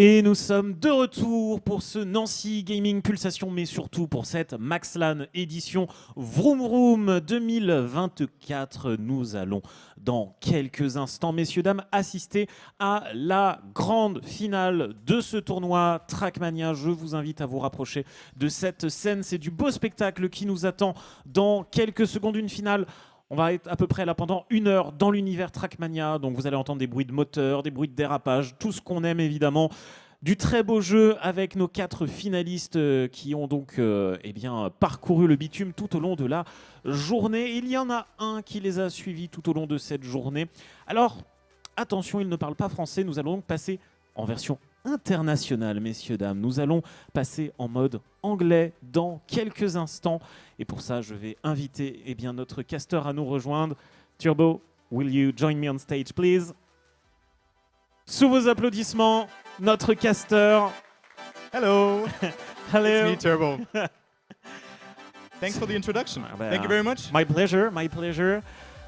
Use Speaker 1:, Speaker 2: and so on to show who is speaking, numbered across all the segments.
Speaker 1: Et nous sommes de retour pour ce Nancy Gaming Pulsation, mais surtout pour cette MaXlan édition Vroom Vroom 2024. Nous allons dans quelques instants, messieurs, dames, assister à la grande finale de ce tournoi TrackMania. Je vous invite à vous rapprocher de cette scène. C'est du beau spectacle qui nous attend dans quelques secondes. Une finale. On va être à peu près là pendant 1 heure dans l'univers TrackMania. Donc vous allez entendre des bruits de moteur, des bruits de dérapage, tout ce qu'on aime évidemment. Du très beau jeu avec nos 4 finalistes qui ont donc parcouru le bitume tout au long de la journée. Il y en a un qui les a suivis tout au long de cette journée. Alors, attention, il ne parle pas français. Nous allons donc passer en version internationale, messieurs, dames. Nous allons passer en mode anglais dans quelques instants. Et pour ça, je vais inviter notre caster à nous rejoindre. Turbo, will you join me on stage, please? Sous vos applaudissements, notre caster.
Speaker 2: Hello.
Speaker 1: Hello.
Speaker 2: It's me, Turbo. Thanks for the introduction. Thank you very much.
Speaker 1: My pleasure, my pleasure.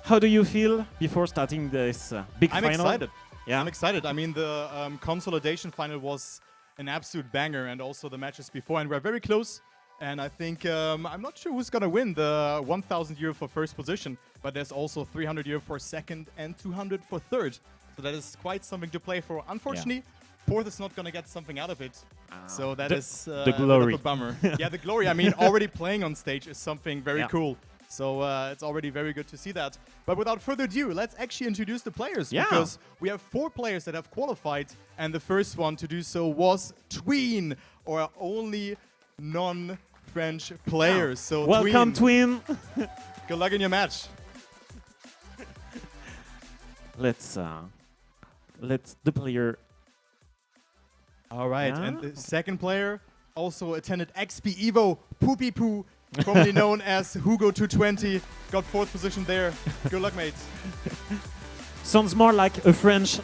Speaker 1: How do you feel before starting this big final?
Speaker 2: I'm excited.
Speaker 1: Yeah.
Speaker 2: I'm excited. I mean, the consolidation final was an absolute banger, and also the matches before, and we're very close. And I think, I'm not sure who's going to win the 1,000 euro for first position, but there's also 300 euro for second and 200 for third. So that is quite something to play for. Unfortunately, fourth is not going to get something out of it. So that is
Speaker 1: the glory.
Speaker 2: A bit of a bummer. Yeah, the glory. I mean, already playing on stage is something very cool. So it's already very good to see that. But without further ado, let's actually introduce the players.
Speaker 1: Yeah.
Speaker 2: Because we have 4 players that have qualified. And the first one to do so was Tween, our only non-French player. So
Speaker 1: welcome, Tween.
Speaker 2: Good luck in your match.
Speaker 1: Let's the player.
Speaker 2: All right,
Speaker 1: Yeah.
Speaker 2: and the second player also attended XP Evo, Poopy Poo, formerly known as Hugo220, got 4th position there. Good luck, mates.
Speaker 1: Sounds more like a French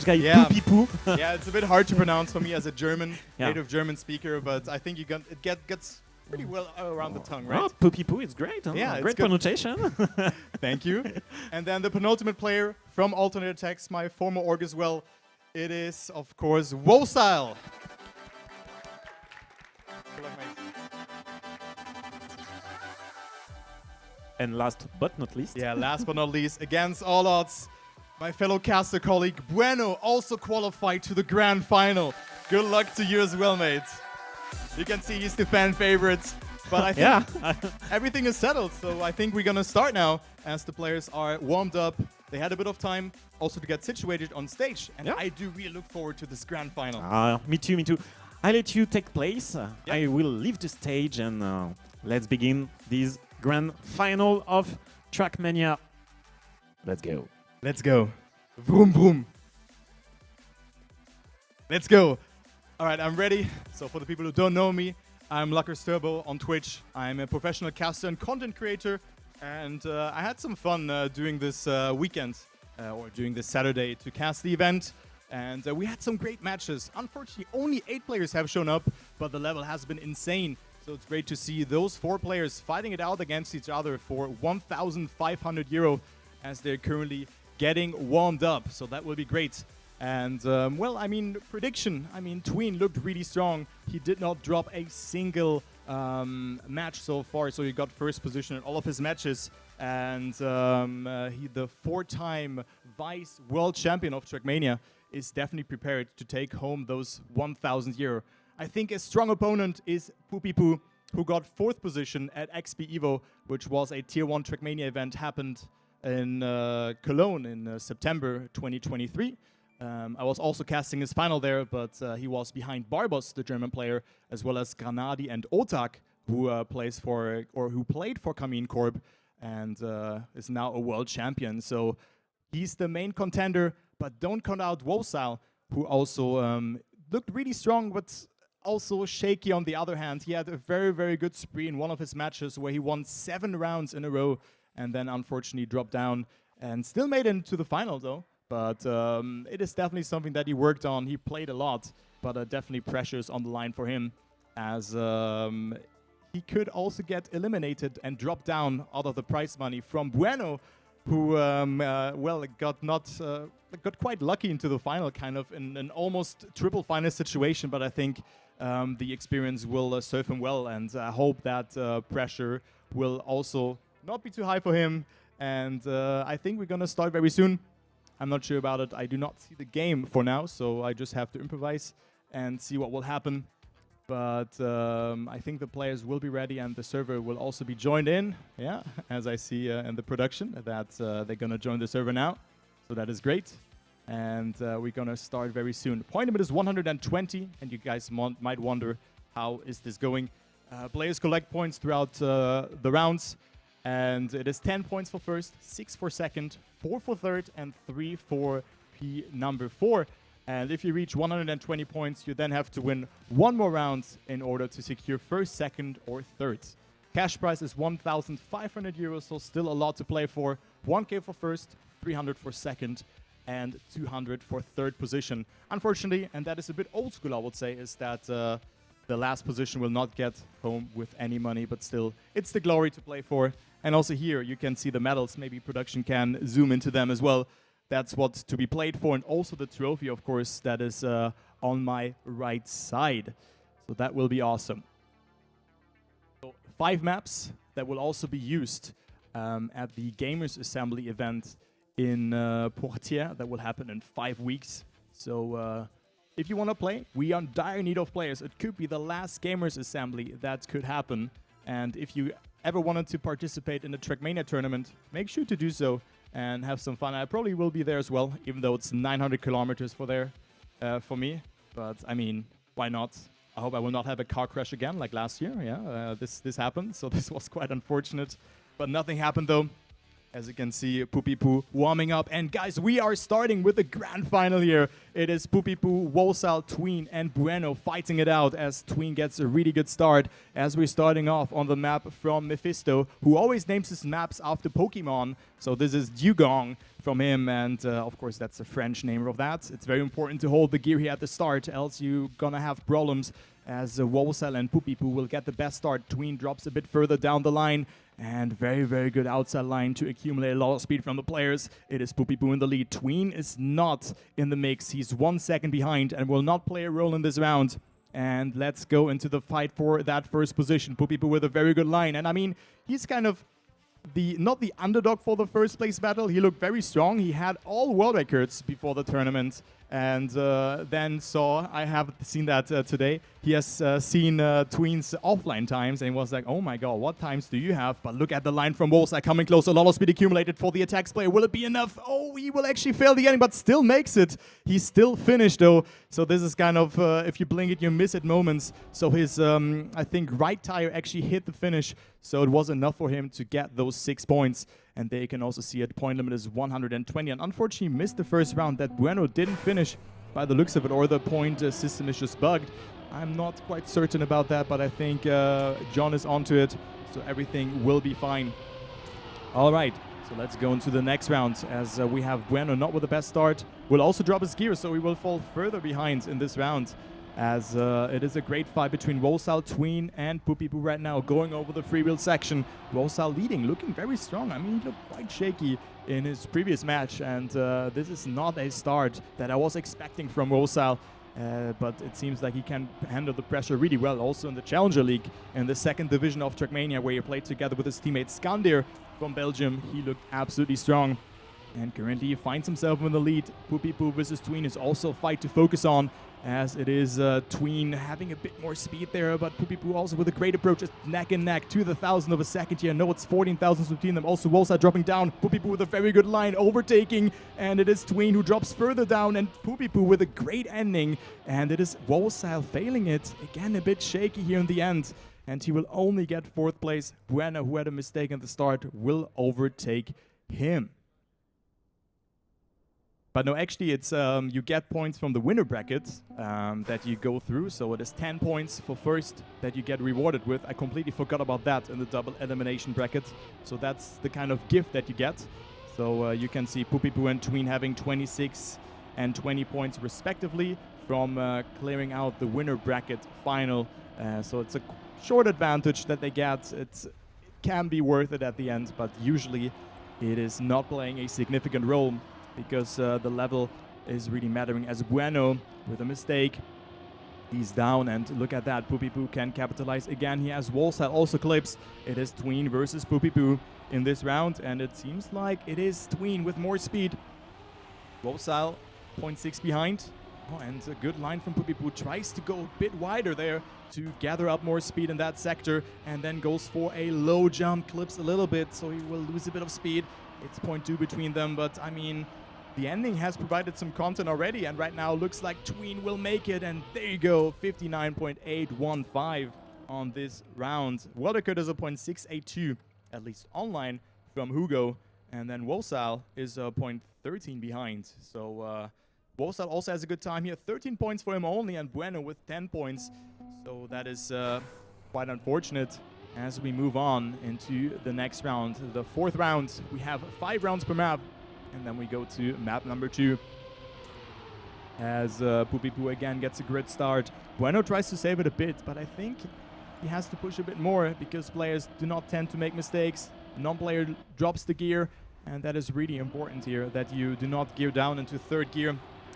Speaker 1: guy.
Speaker 2: Yeah.
Speaker 1: Poopy poo.
Speaker 2: Yeah, it's a bit hard to pronounce for me as a German,
Speaker 1: Yeah.
Speaker 2: native German speaker, but I think it gets pretty well around the tongue, right?
Speaker 1: Oh, poopy poo is great. Huh?
Speaker 2: Yeah, it's
Speaker 1: great
Speaker 2: good.
Speaker 1: pronunciation.
Speaker 2: Thank you. And then the penultimate player from Alternate Attacks, my former org as well, it is, of course, voici. Good luck, mates.
Speaker 1: And last but not least.
Speaker 2: Yeah, last but not least, against all odds, my fellow caster colleague Bueno also qualified to the grand final. Good luck to you as well, mates. You can see he's the fan favorite, but I think everything is settled. So I think we're gonna start now as the players are warmed up. They had a bit of time also to get situated on stage, and I do really look forward to this grand final.
Speaker 1: Me too, me too. I let you take place. I will leave the stage and let's begin this grand final of TrackMania. Let's go.
Speaker 2: Let's go. Vroom, vroom. Let's go. All right, I'm ready. So for the people who don't know me, I'm Luckers Turbo on Twitch. I'm a professional caster and content creator. And I had some fun during this weekend, or during this Saturday, to cast the event. And we had some great matches. Unfortunately, only 8 players have shown up, but the level has been insane. So it's great to see those 4 players fighting it out against each other for 1,500 euro as they're currently getting warmed up. So that will be great. And, well, I mean, prediction. I mean, Tween looked really strong. He did not drop a single match so far, so he got first position in all of his matches. And he, the 4-time vice world champion of TrackMania, is definitely prepared to take home those 1,000 euro. I think a strong opponent is Poopy Poo, who got 4th position at XP Evo, which was a Tier 1 TrackMania event, happened in Cologne in September 2023. I was also casting his final there, but he was behind Barbos, the German player, as well as Granadi and Otak, who plays for who played for Kamin Corp and is now a world champion. So he's the main contender, but don't count out Wosal, who also looked really strong, but also shaky on the other hand. He had a very, very good spree in one of his matches where he won 7 rounds in a row and then unfortunately dropped down and still made it into the final though. But it is definitely something that he worked on. He played a lot, but definitely pressures on the line for him as he could also get eliminated and drop down out of the prize money from Bueno, who got quite lucky into the final, kind of in an almost triple final situation. But I think the experience will serve him well, and I hope that pressure will also not be too high for him. And I think we're gonna start very soon. I'm not sure about it. I do not see the game for now, so I just have to improvise and see what will happen. But I think the players will be ready, and the server will also be joined in. Yeah, as I see in the production that they're gonna join the server now, so that is great. And we're gonna start very soon. The point limit is 120, and you guys might wonder how is this going. Players collect points throughout the rounds, and it is 10 points for first, 6 for second, 4 for third, and 3 for P number 4. And if you reach 120 points, you then have to win one more round in order to secure first, second, or third. Cash prize is 1,500 euros, so still a lot to play for. 1K for first, 300 for second, and 200 for third position. Unfortunately, and that is a bit old school, I would say, is that the last position will not get home with any money, but still, it's the glory to play for. And also here, you can see the medals. Maybe production can zoom into them as well. That's what's to be played for, and also the trophy, of course, that is on my right side. So that will be awesome. So 5 maps that will also be used at the Gamers Assembly event in Poitiers that will happen in 5 weeks. So if you want to play, we are in dire need of players. It could be the last Gamers Assembly that could happen. And if you ever wanted to participate in the TrackMania tournament, make sure to do so and have some fun. I probably will be there as well, even though it's 900 kilometers for me. But I mean, why not? I hope I will not have a car crash again like last year. Yeah, this happened, so this was quite unfortunate. But nothing happened though. As you can see, Poopy Poo warming up. And guys, we are starting with the grand final here. It is Poopy Poo, Wosal, Tween, and Bueno fighting it out as Tween gets a really good start. As we're starting off on the map from Mephisto, who always names his maps after Pokemon. So this is Dugong from him, and of course that's the French name of that. It's very important to hold the gear here at the start, else you're gonna have problems, as Wosal and Poopy Poo will get the best start. Tween drops a bit further down the line, and very, very good outside line to accumulate a lot of speed from the players. It is Poopy Poo in the lead. Tween is not in the mix. He's 1 second behind and will not play a role in this round. And let's go into the fight for that first position. Poopy Poo with a very good line. And I mean, he's kind of not the underdog for the first place battle. He looked very strong. He had all world records before the tournament. And then I have seen that today. He has seen Tween's offline times and was like, oh my god, what times do you have? But look at the line from Wolsa coming close. A lot of speed accumulated for the attacks player. Will it be enough? Oh, he will actually fail the ending, but still makes it. He still finished though. So this is kind of, if you blink it, you miss it moments. So his, I think, right tire actually hit the finish. So it was enough for him to get those 6 points. And there you can also see it, point limit is 120. And unfortunately missed the first round. That Bueno didn't finish by the looks of it, or the point system is just bugged. I'm not quite certain about that, but I think John is onto it, so everything will be fine. All right, so let's go into the next round, as we have Bueno not with the best start. Will also drop his gear, so he will fall further behind in this round, as it is a great fight between Wosal, Tween, and Poopy Poo right now, going over the freewheel section. Wosal leading, looking very strong. I mean, he looked quite shaky in his previous match, and this is not a start that I was expecting from Wosal. But it seems like he can handle the pressure really well. Also in the Challenger League, in the second division of TrackMania, where he played together with his teammate Skandir from Belgium, he looked absolutely strong. And currently he finds himself in the lead. Poopy Poo versus Tween is also a fight to focus on, as it is Tween having a bit more speed there, but Poopy Poo also with a great approach, just neck and neck to the 1,000th of a second here. No, it's 14,000 between them. Also Wolsa dropping down. Poopy Poo with a very good line, overtaking, and it is Tween who drops further down, and Poopy Poo with a great ending, and it is Wolsa failing it. Again, a bit shaky here in the end, and he will only get 4th place. Bueno, who had a mistake at the start, will overtake him. But no, actually, it's you get points from the winner bracket that you go through. So it is 10 points for first that you get rewarded with. I completely forgot about that in the double elimination bracket. So that's the kind of gift that you get. So you can see Poopy Poo and Tween having 26 and 20 points respectively from clearing out the winner bracket final. So it's a short advantage that they get. It can be worth it at the end, but usually it is not playing a significant role because the level is really mattering. As Bueno with a mistake, he's down, and look at that, Poopy Poo can capitalize again. He has wall style also clips. It is Tween versus Poopy Poo in this round, and it seems like it is Tween with more speed. Wall style 0.6 behind. Oh, and a good line from Poopy Poo, tries to go a bit wider there to gather up more speed in that sector, and then goes for a low jump, clips a little bit, so he will lose a bit of speed. It's 0.2 between them, but I mean, the ending has provided some content already, and right now looks like Tween will make it, and there you go, 59.815 on this round. World record is a 0.682, at least online, from Hugo, and then Wosal is a 0.13 behind. So Wosal also has a good time here, 13 points for him only, and Bueno with 10 points. So that is quite unfortunate. As we move on into the next round, the fourth round, we have 5 rounds per map, and then we go to map number 2. As Poopy Poo again gets a great start. Bueno tries to save it a bit, but I think he has to push a bit more because players do not tend to make mistakes. Non-player drops the gear, and that is really important here, that you do not gear down into third gear,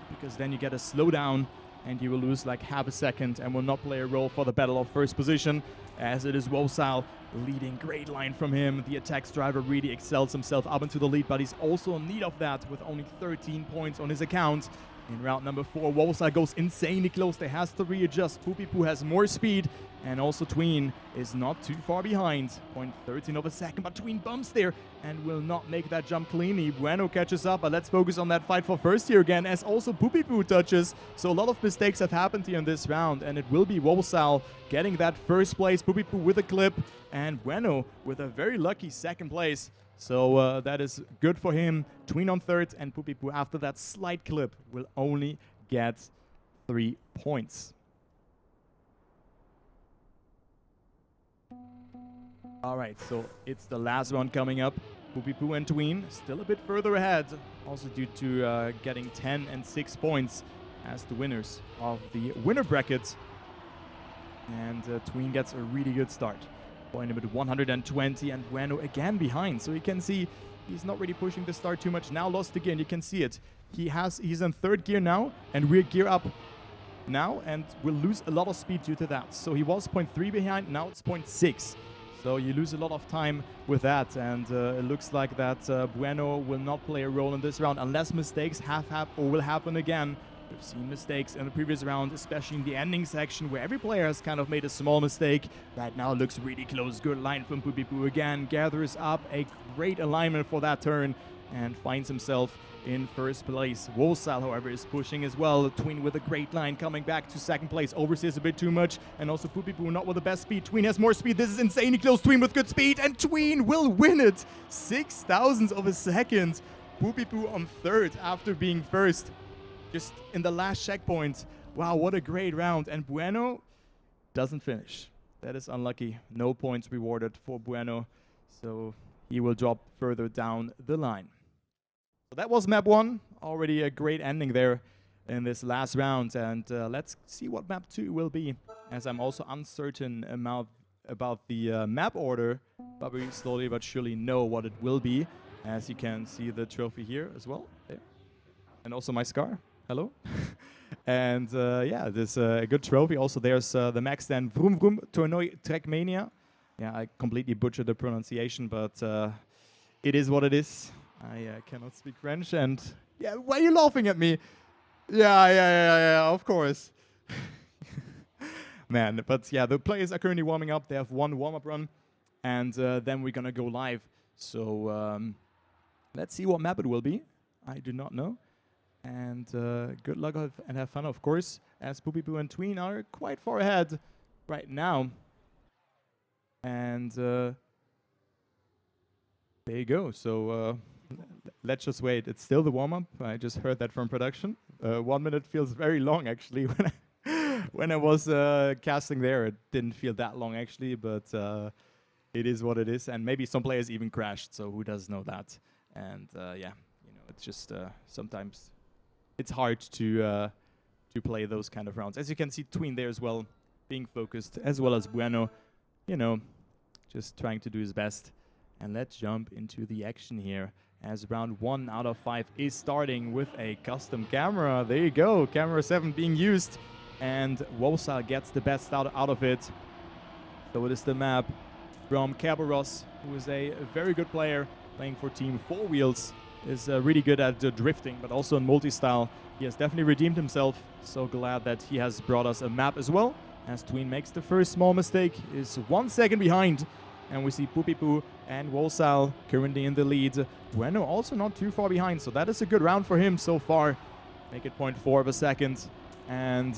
Speaker 2: because then you get a slowdown and you will lose like half a second and will not play a role for the battle of first position, as it is Wosal leading. Great line from him. The attacks driver really excels himself up into the lead, but he's also in need of that with only 13 points on his account. In round number 4, Wosal goes insanely close. They has to readjust. Poopy Poo has more speed, and also Tween is not too far behind. 0.13 of a second, but Tween bumps there and will not make that jump cleanly. Bueno catches up, but let's focus on that fight for first here again, as also Poopy Poo touches. So a lot of mistakes have happened here in this round, and it will be Wosal getting that first place. Poopy Poo with a clip, and Bueno with a very lucky second place. So that is good for him. Tween on third, and Poopy Poo after that slight clip will only get 3 points. Alright, so it's the last round coming up. Poopy Poo and Tween still a bit further ahead, also due to getting 10 and 6 points as the winners of the winner bracket. And Tween gets a really good start. Point number 120, and Bueno again behind. So you can see he's not really pushing the start too much. Now lost again, you can see it. He's in third gear now, and we're gear up now, and will lose a lot of speed due to that. So he was 0.3 behind, now it's 0.6. So you lose a lot of time with that, and it looks like that Bueno will not play a role in this round unless mistakes will happen again. We've seen mistakes in the previous round, especially in the ending section, where every player has kind of made a small mistake. Right now it looks really close. Good line from Poopy Poo again. Gathers up a great alignment for that turn and finds himself in first place. Wosal, however, is pushing as well. Tween with a great line coming back to second place. Oversees a bit too much, and also Poopy Poo not with the best speed. Tween has more speed. This is insanely close. Tween with good speed, and Tween will win it. 0.006 of a second. Poopy Poo on third after being first. Just in the last checkpoint. Wow, what a great round. And Bueno doesn't finish. That is unlucky. No points rewarded for Bueno. So he will drop further down the line. So that was map 1. Already a great ending there in this last round. And let's see what map 2 will be, as I'm also uncertain about the map order. But we slowly but surely know what it will be. As you can see the trophy here as well. There. And also my scar. Hello. And yeah, there's a good trophy. Also, there's the MaXlan VroumVroum tournoi TrackMania. Yeah, I completely butchered the pronunciation, but it is what it is. I cannot speak French, and yeah, why are you laughing at me? Yeah, of course. Man, but yeah, the players are currently warming up. They have one warm-up run, and then we're gonna go live. So let's see what map it will be. I do not know. And good luck and have fun, of course, as Poopy Poo and Tween are quite far ahead right now. And there you go. So let's just wait. It's still the warm-up. I just heard that from production. 1 minute feels very long, actually. When I was casting there, it didn't feel that long, actually. But it is what it is. And maybe some players even crashed, so who does know that? And yeah, you know, it's just sometimes it's hard to play those kind of rounds. As you can see, Tween there as well, being focused, as well as Bueno, you know, just trying to do his best. And let's jump into the action here, as round 1 out of 5 is starting with a custom camera. There you go, camera 7 being used. And Wosa gets the best out of it. So it is the map from Kerberos, who is a very good player, playing for Team 4 Wheels. Is really good at drifting, but also in multi-style. He has definitely redeemed himself. So glad that he has brought us a map as well. As Tween makes the first small mistake, is 1 second behind. And we see Pupipu and Wolsal currently in the lead. Bueno also not too far behind, so that is a good round for him so far. Make it 0.4 of a second. And,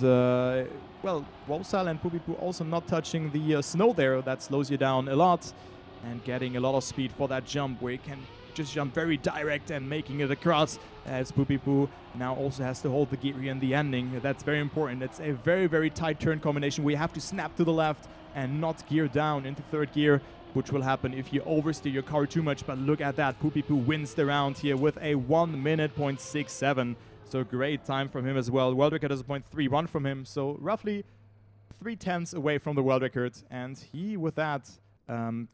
Speaker 2: well, Wolsal and Pupipu also not touching the snow there. That slows you down a lot. And getting a lot of speed for that jump, where you can just jump very direct and making it across, as Pupipu now also has to hold the gear in the ending. That's very important. It's a very, very tight turn combination where you have to snap to the left and not gear down into 3rd gear, which will happen if you oversteer your car too much. But look at that, Pupipu wins the round here with a 1 minute 0.67. So great time from him as well. World record is a 0.31 from him, so roughly 3/10 away from the world record. And he, with that,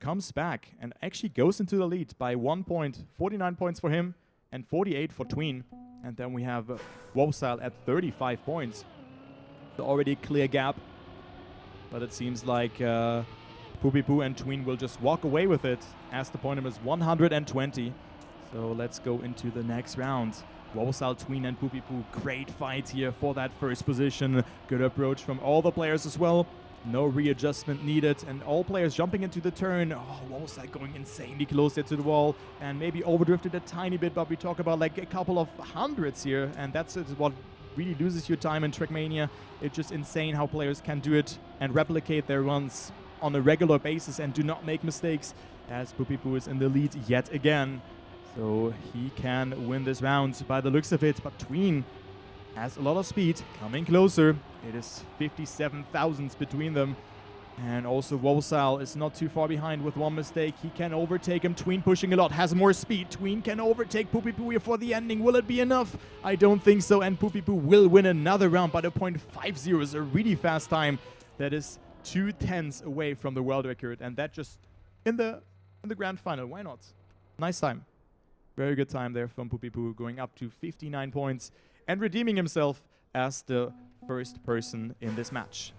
Speaker 2: comes back and actually goes into the lead by 1 point. 49 points for him and 48 for Tween. And then we have Wosal at 35 points. So already a clear gap. But it seems like Pupipu and Tween will just walk away with it, as the point is 120. So let's go into the next round. Wosal, Tween and Pupipu, great fight here for that first position. Good approach from all the players as well. No readjustment needed, and all players jumping into the turn. Oh, Wosal going insanely close there to the wall, and maybe overdrifted a tiny bit, but we talk about like a couple of hundreds here, and that's what really loses your time in TrackMania. It's just insane how players can do it and replicate their runs on a regular basis and do not make mistakes, as Pupipu is in the lead yet again. So he can win this round by the looks of it, but Tween has a lot of speed, coming closer. It is 57 thousandths between them. And also Wosal is not too far behind with 1 mistake. He can overtake him. Tween pushing a lot, has more speed. Tween can overtake Pupipu here for the ending. Will it be enough? I don't think so. And Pupipu will win another round by the 0.50. Is a really fast time. That is 2/10 away from the world record. And that just in the grand final. Why not? Nice time. Very good time there from Pupipu, going up to 59 points and redeeming himself as the first person in this match.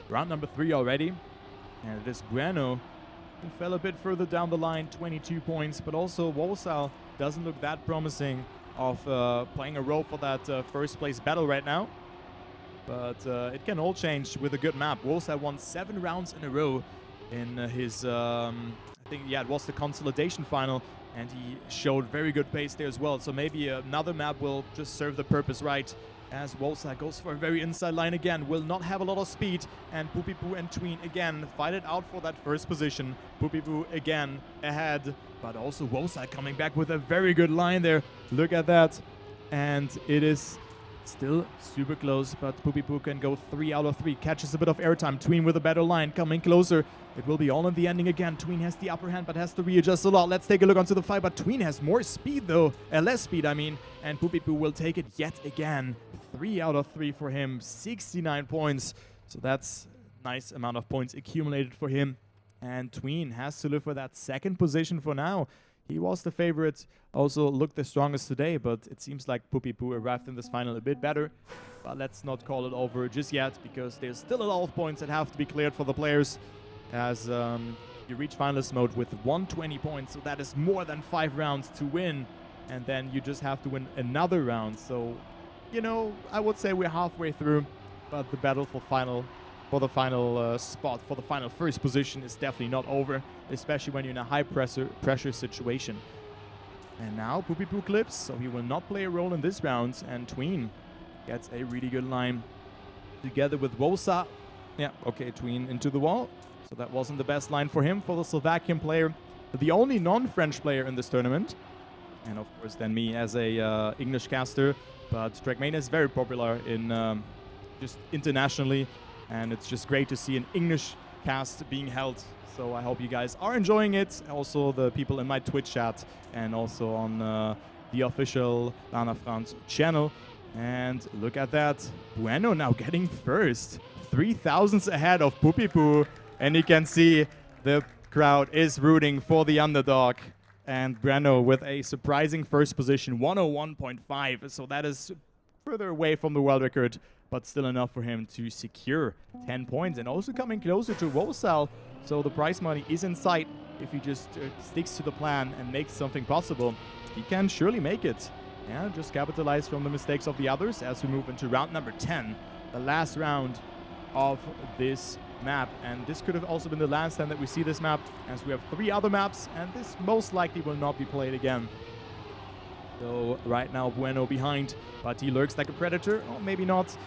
Speaker 2: Round number 3 already, and it is Bueno who fell a bit further down the line, 22 points, but also Wosal doesn't look that promising of playing a role for that first place battle right now. But it can all change with a good map. Wosal won 7 rounds in a row in his, I think, yeah, it was the consolidation final, and he showed very good pace there as well. So maybe another map will just serve the purpose right, as Wosal goes for a very inside line again. Will not have a lot of speed, and Pupipu and Tween again fight it out for that first position. Pupipu again ahead, but also Wosal coming back with a very good line there. Look at that. And it is still super close, but Pupipu can go 3 out of 3. Catches a bit of airtime. Tween with a better line, coming closer. It will be all in the ending again. Tween has the upper hand, but has to readjust a lot. Let's take a look onto the fight, but Tween has more speed though. Less speed, I mean. And Pupipu will take it yet again. 3 out of 3 for him. 69 points. So that's a nice amount of points accumulated for him. And Tween has to live for that second position for now. He was the favorite, also looked the strongest today, but it seems like Pupipu arrived in this final a bit better. But let's not call it over just yet, because there's still a lot of points that have to be cleared for the players, as you reach finalist mode with 120 points, so that is more than 5 rounds to win, and then you just have to win another round. So, you know, I would say we're halfway through, but the battle for the final spot, for the final first position, is definitely not over, especially when you're in a high pressure situation. And now Pupipu clips, so he will not play a role in this round, and Tween gets a really good line together with Wosa. Yeah, okay, Tween into the wall. So that wasn't the best line for him, for the Slovakian player, the only non-French player in this tournament. And of course then me as a English caster, but TrackMania is very popular in just internationally. And it's just great to see an English cast being held. So I hope you guys are enjoying it. Also the people in my Twitch chat, and also on the official Lana France channel. And look at that. Bueno now getting first. 3,000s ahead of Pupipu. And you can see the crowd is rooting for the underdog. And Breno with a surprising first position, 101.5. So that is further away from the world record, but still enough for him to secure 10 points. And also coming closer to Salle. So the prize money is in sight. If he just sticks to the plan and makes something possible, he can surely make it. Yeah, just capitalize from the mistakes of the others as we move into round number 10, the last round of this map. And this could have also been the last time that we see this map, as we have 3 other maps, and this most likely will not be played again. So right now Bueno behind, but he lurks like a predator, or maybe not,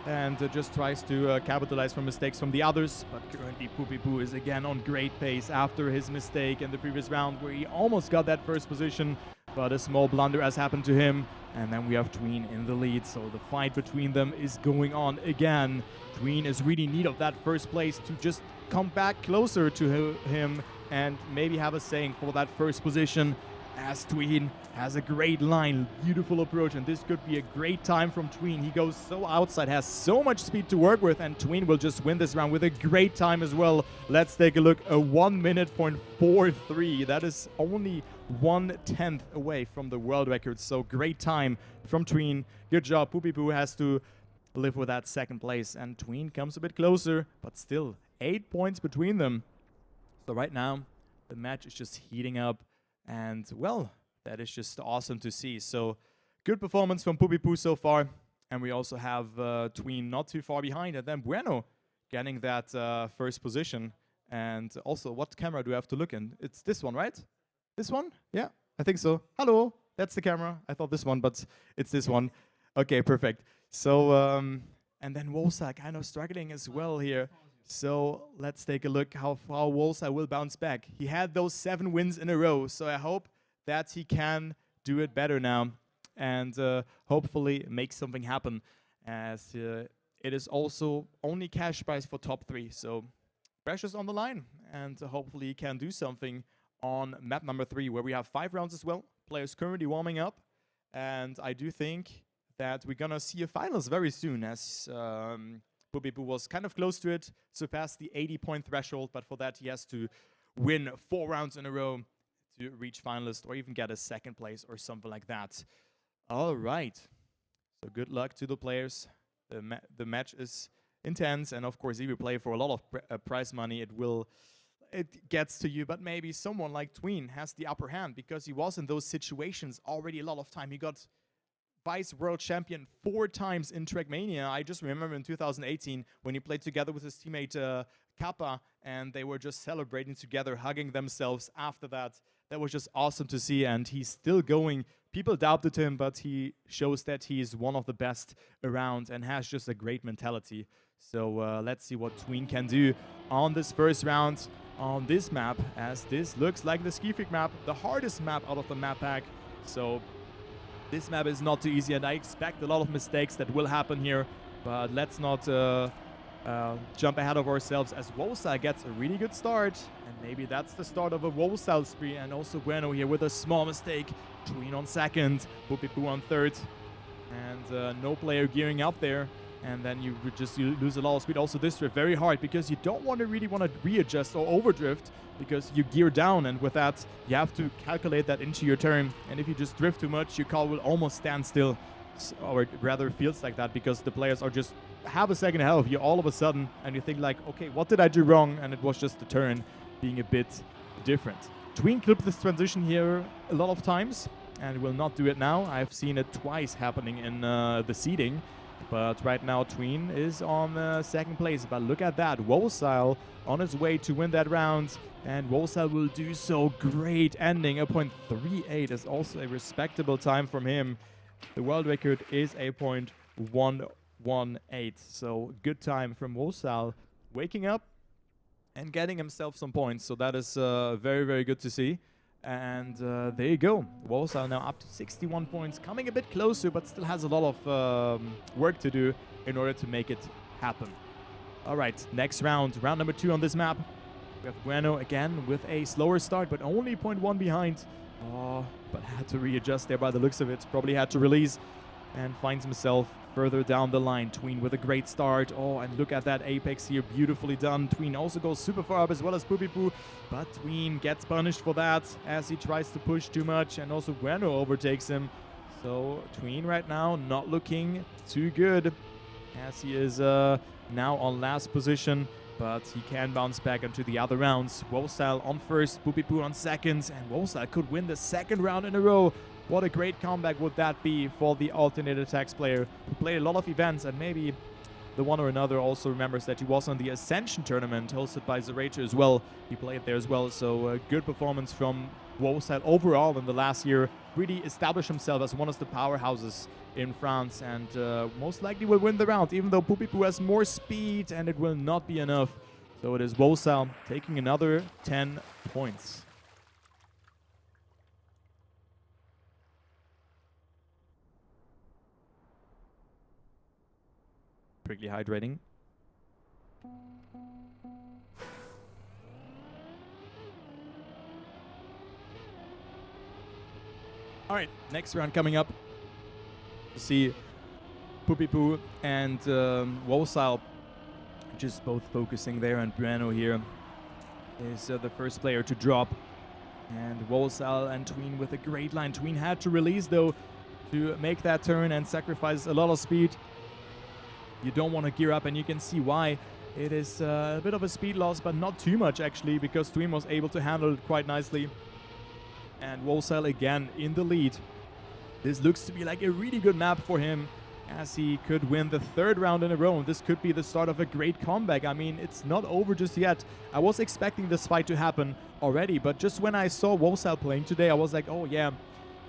Speaker 2: and just tries to capitalize from mistakes from the others. But currently Pupipu is again on great pace after his mistake in the previous round, where he almost got that first position, but a small blunder has happened to him. And then we have Tween in the lead, so the fight between them is going on again. Tween is really in need of that first place to just come back closer to him and maybe have a saying for that first position, as Tween has a great line, beautiful approach, and this could be a great time from Tween. He goes so outside, has so much speed to work with, and Tween will just win this round with a great time as well. Let's take a look, a 1 minute point 43. That is only 1/10 away from the world record, so great time from Tween. Good job. Pupipu has to live with that second place, and Tween comes a bit closer, but still 8 points between them. So right now, the match is just heating up. And, well, that is just awesome to see. So, good performance from Pupipu so far. And we also have Tween not too far behind. And then Bueno getting that first position. And also, what camera do I have to look in? It's this one, right? This one? Yeah, I think so. Hello, that's the camera. I thought this one, but it's this one. Okay, perfect. So, and then Salle kind of struggling as well here. So let's take a look how far Salle will bounce back. He had those 7 wins in a row, so I hope that he can do it better now and hopefully make something happen, as it is also only cash prize for top 3. So pressure's on the line, and hopefully he can do something on map number 3, where we have 5 rounds as well. Players currently warming up, and I do think that we're gonna see a finals very soon, as Pupipu was kind of close to it, surpassed the 80-point threshold, but for that he has to win 4 rounds in a row to reach finalist, or even get a second place or something like that. All right, so good luck to the players. The match is intense, and of course if you play for a lot of prize money, it gets to you, but maybe someone like Tween has the upper hand, because he was in those situations already a lot of time. He got Vice World Champion 4 times in TrackMania. I just remember in 2018 when he played together with his teammate Kappa, and they were just celebrating together, hugging themselves after that. That was just awesome to see, and he's still going. People doubted him, but he shows that he is one of the best around and has just a great mentality. So let's see what Tween can do on this first round on this map, as this looks like the Ski Freak map, the hardest map out of the map pack. So this map is not too easy, and I expect a lot of mistakes that will happen here. But let's not jump ahead of ourselves, as Salle gets a really good start. And maybe that's the start of a Salle spree. And also Bueno here with a small mistake. Tween on second, Pupipu on third. And no player gearing up there. And then you lose a lot of speed. Also this drift very hard, because you don't really want to readjust or overdrift, because you gear down, and with that you have to calculate that into your turn. And if you just drift too much, your car will almost stand still, or it rather feels like that, because the players are just half a second ahead of you all of a sudden, and you think like, okay, what did I do wrong? And it was just the turn being a bit different. Tween clipped this transition here a lot of times and will not do it now. I've seen it twice happening in the seeding. But right now Tween is on second place. But look at that, Salle on his way to win that round, and Salle will do so. Great ending. A 0.38 is also a respectable time from him. The world record is a 0.118, so good time from Salle, waking up and getting himself some points. So that is very, very good to see. And there you go. Salle now up to 61 points, coming a bit closer, but still has a lot of work to do in order to make it happen. All right, next round, round number 2 on this map. We have Bueno again with a slower start, but only 0.1 behind. Oh, but had to readjust there by the looks of it. Probably had to release.
Speaker 3: and finds himself further down the line. Tween with a great start. Oh, and look at that apex here, beautifully done. Tween also goes super far up as well as Poopy, but Tween gets punished for that as he tries to push too much, and also Bueno overtakes him. So Tween right now not looking too good as he is now on last position, but he can bounce back into the other rounds. Wosal on first, Poopy on second, and Wosal could win the second round in a row. What a great comeback would that be for the alternate attacks player who played a lot of events, and maybe the one or another also remembers that he was on the Ascension tournament hosted by Zerator as well. He played there as well, so a good performance from Wosal overall in the last year. Really established himself as one of the powerhouses in France, and most likely will win the round, even though Poopy has more speed, and it will not be enough. So it is Wosal taking another 10 points. Quickly hydrating. All right, next round coming up. You see Poopy and Wosal just both focusing there, and Bueno here is the first player to drop. And Wosal and Tween with a great line. Tween had to release though to make that turn and sacrifice a lot of speed. You don't want to gear up, and you can see why. It is a bit of a speed loss, but not too much actually, because Tween was able to handle it quite nicely. And Wosal again in the lead. This looks to be like a really good map for him, as he could win the third round in a row. This could be the start of a great comeback. I mean, it's not over just yet. I was expecting this fight to happen already, but just when I saw Wosal playing today, I was like, oh yeah,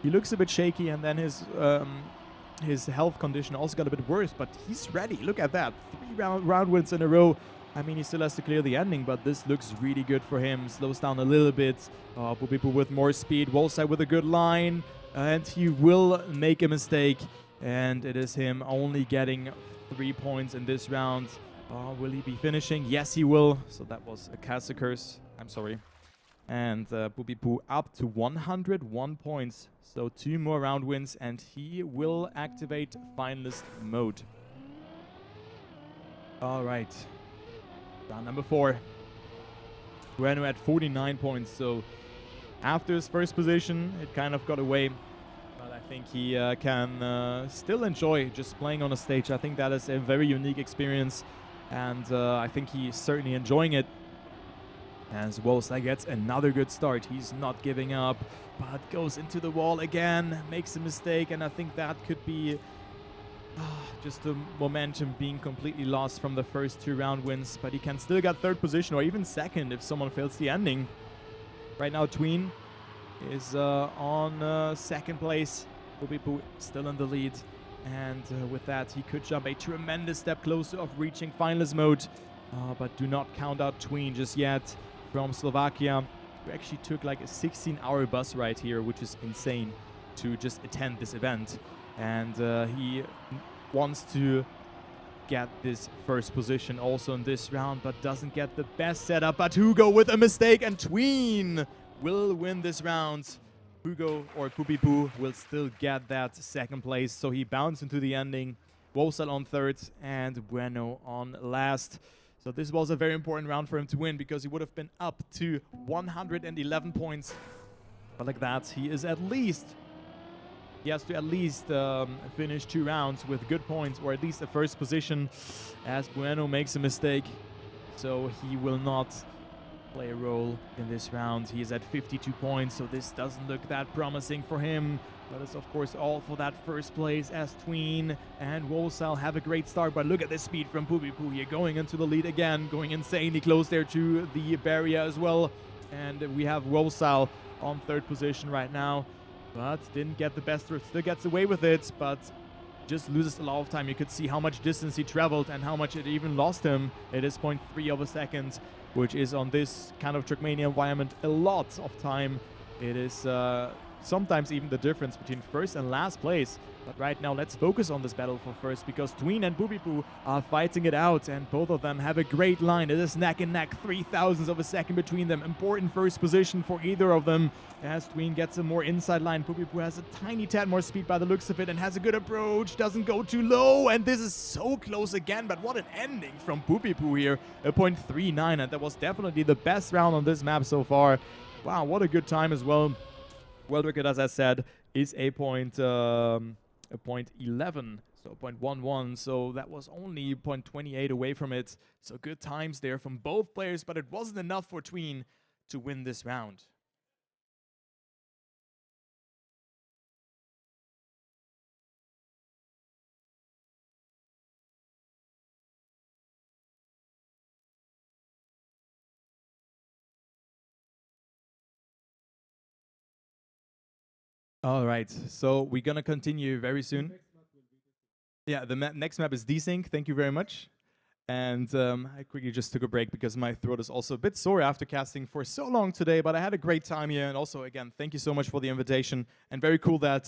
Speaker 3: he looks a bit shaky, and then his health condition also got a bit worse, but he's ready. Look at that. 3 round wins in a row. I mean, he still has to clear the ending, but this looks really good for him. Slows down a little bit. Poopy with more speed. Wosal with a good line, and he will make a mistake, and it is him only getting 3 points in this round. Will he be finishing? Yes, he will. So that was a Casa curse. I'm sorry. And Poopy up to 101 points. So 2 more round wins, and he will activate finalist mode. All right. Round number 4. Bueno at 49 points. So after his first position, it kind of got away. But I think he can still enjoy just playing on a stage. I think that is a very unique experience. And I think he's certainly enjoying it. As Wosal gets another good start. He's not giving up, but goes into the wall again, makes a mistake, and I think that could be just the momentum being completely lost from the first 2 round wins, but he can still get third position or even second if someone fails the ending. Right now, Tween is on second place. Poopy still in the lead, and with that, he could jump a tremendous step closer of reaching finalist mode, but do not count out Tween just yet. From Slovakia, who actually took like a 16-hour bus ride here, which is insane, to just attend this event. And he wants to get this first position also in this round, but doesn't get the best setup. But Hugo with a mistake, and Tween will win this round. Hugo or Poopy will still get that second place, so he bounced into the ending. Wosal on third and Bueno on last. So this was a very important round for him to win, because he would have been up to 111 points. But like that, he has to at least finish 2 rounds with good points, or at least the first position, as Bueno makes a mistake. So he will not play a role in this round. He is at 52 points, so this doesn't look that promising for him. But it's of course all for that first place, as Tween and Wosal have a great start. But look at the speed from Poopy here, going into the lead again, going insanely close there to the barrier as well. And we have Wosal on third position right now, but didn't get the best, still gets away with it, but just loses a lot of time. You could see how much distance he traveled and how much it even lost him. It is 0.3 of a second, which is on this kind of TrackMania environment a lot of time. It is sometimes even the difference between first and last place. But right now, let's focus on this battle for first, because Tween and Boopipoo are fighting it out, and both of them have a great line. It is neck and neck, 0.003 of a second between them. Important first position for either of them. As Tween gets a more inside line, Boopipoo has a tiny tad more speed by the looks of it and has a good approach, doesn't go too low, and this is so close again, but what an ending from Boopipoo here. A 0.39, and that was definitely the best round on this map so far. Wow, what a good time as well. World record, as I said, is a 0.11, so 0.11, so that was only 0.28 away from it. So good times there from both players, but it wasn't enough for Tween to win this round. All right, so we're gonna continue very soon. Yeah, the next map is desync. Thank you very much. And I quickly just took a break because my throat is also a bit sore after casting for so long today, but I had a great time here. And also, again, thank you so much for the invitation. And very cool that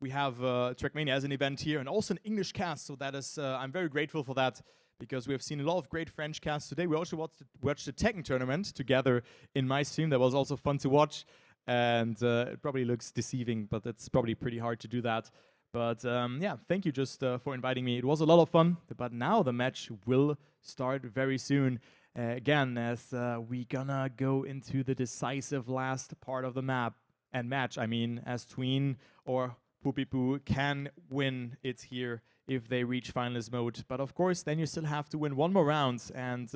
Speaker 3: we have TrackMania as an event here and also an English cast. So that is, I'm very grateful for that, because we have seen a lot of great French casts today. We also watched the Tekken tournament together in my stream. That was also fun to watch. And it probably looks deceiving, but it's probably pretty hard to do that. But yeah, thank you just for inviting me. It was a lot of fun, but now the match will start very soon. Again, as we gonna go into the decisive last part of the map and match. I mean, as Tween or Boopipoo can win it here if they reach finalist mode. But of course, then you still have to win one more round. And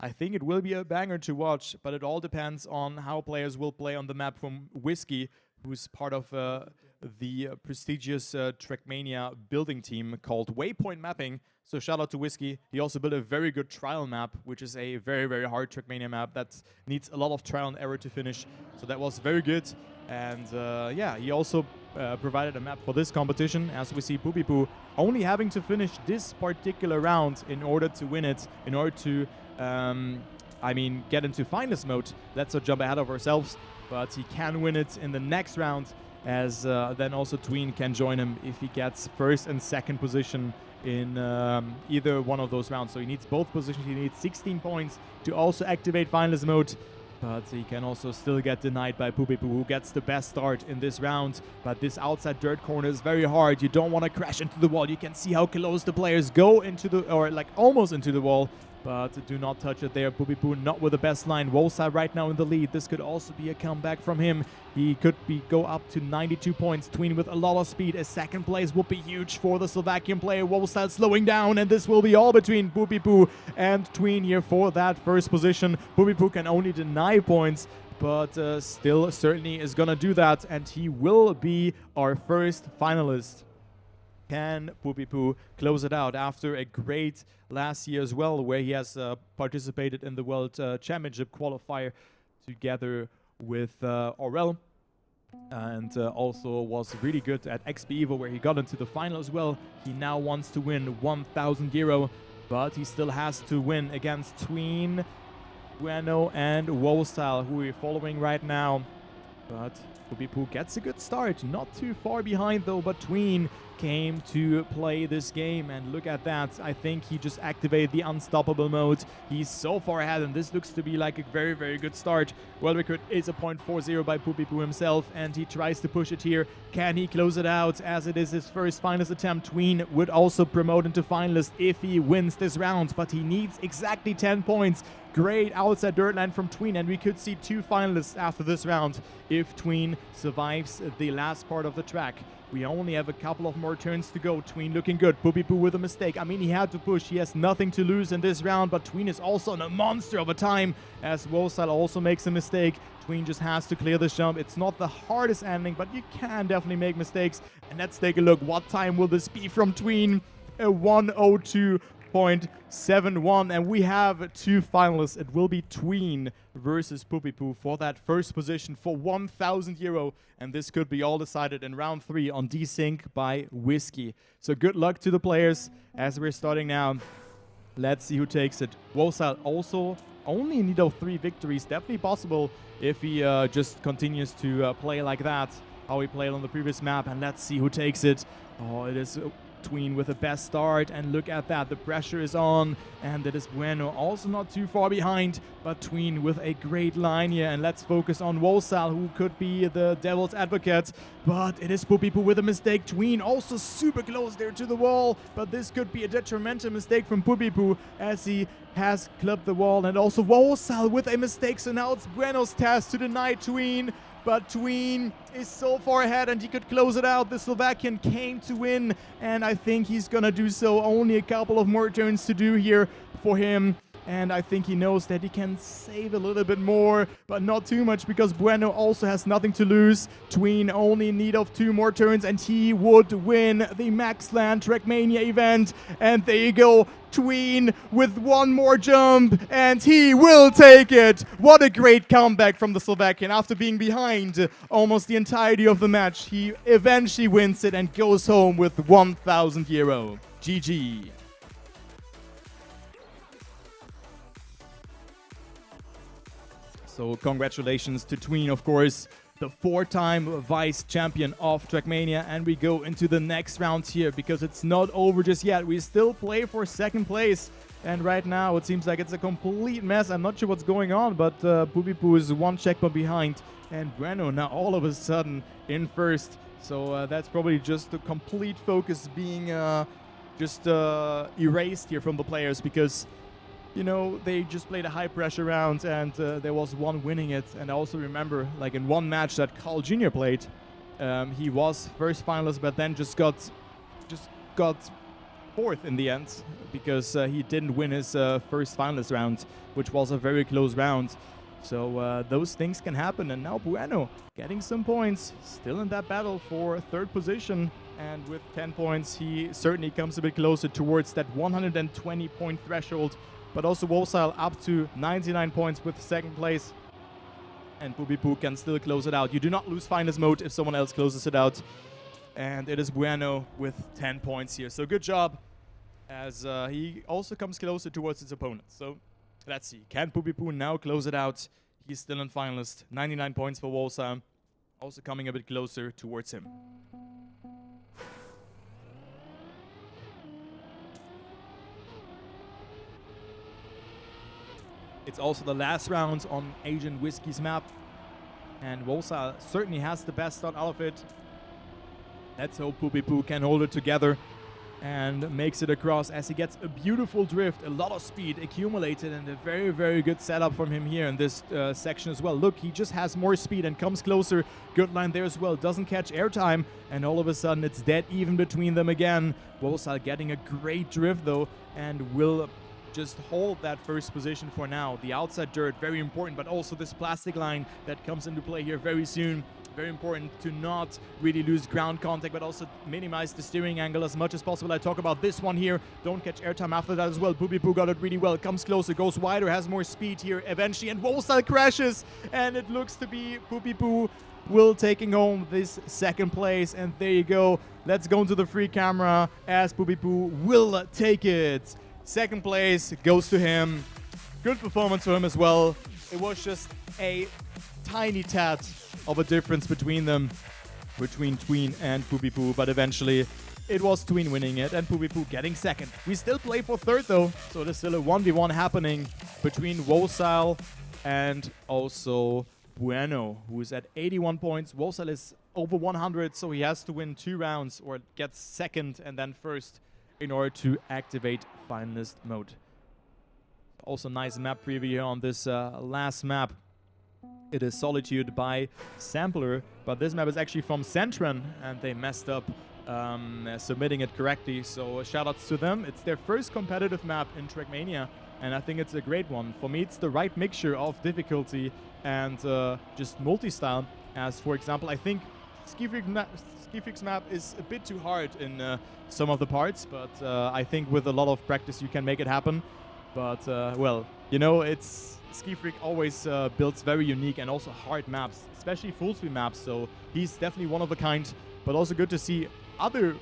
Speaker 3: I think it will be a banger to watch, but it all depends on how players will play on the map from Whiskey, who's part of the prestigious TrackMania building team called Waypoint Mapping. So shout out to Whiskey. He also built a very good trial map, which is a very, very hard TrackMania map that needs a lot of trial and error to finish. So that was very good. And yeah, he also provided a map for this competition, as we see Boopipoo only having to finish this particular round in order to win it, in order to, I mean, get into finalist mode. Let's not jump ahead of ourselves, but he can win it in the next round, as then also Tween can join him if he gets first and second position in either one of those rounds. So he needs both positions. He needs 16 points to also activate finalist mode. But he can also still get denied by Boopipoo, who gets the best start in this round. But this outside dirt corner is very hard. You don't want to crash into the wall. You can see how close the players go into the, or like almost into the wall. But do not touch it there. Boopipoo not with the best line. Wosa right now in the lead. This could also be a comeback from him. He could go up to 92 points. Tween with a lot of speed. A second place would be huge for the Slovakian player. Wosa slowing down, and this will be all between Boopipoo and Tween here for that first position. Boopipoo can only deny points, but still certainly is gonna do that, and he will be our first finalist. Can Boopipoo close it out after a great last year as well, where he has participated in the World Championship qualifier together with Aurel, and also was really good at XP Evo, where he got into the final as well. He now wants to win 1,000 euro, but he still has to win against Tween, Bueno, and Wostyle, who we're following right now. But Boopipoo gets a good start, not too far behind though, but Tween came to play this game, and look at that. I think he just activated the unstoppable mode. He's so far ahead, and this looks to be like a very, very good start. World record is a 0.40 by Boopipoo himself, and he tries to push it here. Can he close it out, as it is his first finalist attempt? Tween would also promote into finalist if he wins this round, but he needs exactly 10 points. Great outside dirt line from Tween, and we could see 2 finalists after this round if Tween survives the last part of the track. We only have a couple of more turns to go. Tween looking good. Boopipoo with a mistake. I mean, he had to push. He has nothing to lose in this round, but Tween is also on a monster of a time, as Wostyle also makes a mistake. Tween just has to clear the jump. It's not the hardest ending, but you can definitely make mistakes. And let's take a look. What time will this be from Tween? A 1:02.71, and we have 2 finalists. It will be Tween versus Boopipoo for that first position for 1,000 euro, and this could be all decided in round 3 on desync by Whiskey. So good luck to the players as we're starting now. Let's see who takes it. Wostyle also only in need of 3 victories. Definitely possible if he just continues to play like that, how he played on the previous map. And let's see who takes it. Oh, it is Tween with the best start, and look at that, the pressure is on, and it is Bueno also not too far behind, but Tween with a great line here. And let's focus on Wolsal, who could be the devil's advocate, but it is Pupipu with a mistake. Tween also super close there to the wall, but this could be a detrimental mistake from Pupipu as he has clipped the wall, and also Wolsal with a mistake. So now it's Bueno's task to deny Tween. But Tween is so far ahead and he could close it out. The Slovakian came to win, and I think he's gonna do so. Only a couple of more turns to do here for him. And I think he knows that he can save a little bit more, but not too much, because Bueno also has nothing to lose. Tween only in need of 2 more turns and he would win the MaXlan TrackMania event. And there you go, Tween with 1 more jump, and he will take it. What a great comeback from the Slovakian. After being behind almost the entirety of the match, he eventually wins it and goes home with 1,000 euro. GG. So congratulations to Tween, of course, the 4-time vice champion of TrackMania. And we go into the next round here, because it's not over just yet. We still play for 2nd place. And right now it seems like it's a complete mess. I'm not sure what's going on, but Pupipu is 1 checkpoint behind. And Bueno now all of a sudden in 1st. So that's probably just the complete focus being erased here from the players, because you know, they just played a high-pressure round, and there was one winning it. And I also remember, like in one match that Carl Jr. played, he was 1st finalist, but then just got 4th in the end, because he didn't win his 1st finalist round, which was a very close round. So those things can happen. And now Bueno getting some points, still in that battle for 3rd position. And with 10 points, he certainly comes a bit closer towards that 120-point threshold. But also Wolsal up to 99 points with 2nd place. And Pupipu can still close it out. You do not lose finalist mode if someone else closes it out. And it is Bueno with 10 points here. So good job, as he also comes closer towards his opponent. So let's see. Can Pupipu now close it out? He's still in finalist. 99 points for Wolsal. Also coming a bit closer towards him. It's also the last round on Asian Whiskey's map. And Wolsal certainly has the best start out of it. Let's hope Pupipu can hold it together and makes it across, as he gets a beautiful drift, a lot of speed accumulated, and a very, very good setup from him here in this section as well. Look, he just has more speed and comes closer. Good line there as well. Doesn't catch airtime, and all of a sudden it's dead even between them again. Wolsal getting a great drift though, and will just hold that 1st position for now. The outside dirt, very important, but also this plastic line that comes into play here very soon. Very important to not really lose ground contact, but also minimize the steering angle as much as possible. I talk about this one here. Don't catch airtime after that as well. Pupipu got it really well. Comes closer, goes wider, has more speed here eventually, and Wolsal crashes. And it looks to be Pupipu will taking home this 2nd place. And there you go. Let's go into the free camera, as Pupipu will take it. 2nd place goes to him. Good performance for him as well. It was just a tiny tad of a difference between them, between Tween and Pupipu, but eventually it was Tween winning it and Pupipu getting 2nd. We still play for 3rd though, so there's still a 1v1 happening between Wolsal and also Bueno, who is at 81 points. Wolsal is over 100, so he has to win 2 rounds or gets 2nd and then 1st in order to activate finalist mode. Also nice map preview here on this last map. It is Solitude by Sampler, but this map is actually from Centron, and they messed up submitting it correctly, so shoutouts to them. It's their 1st competitive map in TrackMania, and I think it's a great one. For me, it's the right mixture of difficulty and just multi-style, as for example, I think Skifrik's map is a bit too hard in some of the parts, but I think with a lot of practice you can make it happen. But, well, you know, Skifrik always builds very unique and also hard maps, especially full-speed maps, so he's definitely one of a kind. But also good to see other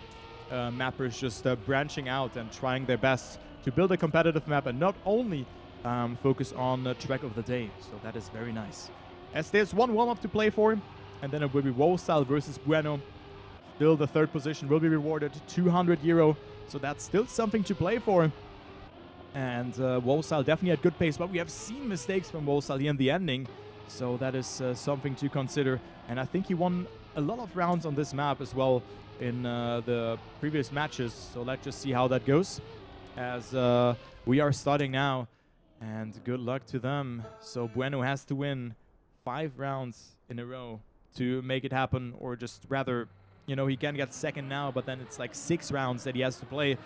Speaker 3: mappers just branching out and trying their best to build a competitive map and not only focus on the track of the day. So that is very nice. As there's one warm-up to play for, and then it will be Salle versus Bueno. Still the third position will be rewarded, €200. So that's still something to play for. And Salle definitely had good pace, but we have seen mistakes from Salle here in the ending. So that is something to consider. And I think he won a lot of rounds on this map as well in the previous matches. So let's just see how that goes as we are starting now. And good luck to them. So Bueno has to win 5 rounds in a row to make it happen, or just rather, you know, he can get second now, but then it's like 6 rounds that he has to play.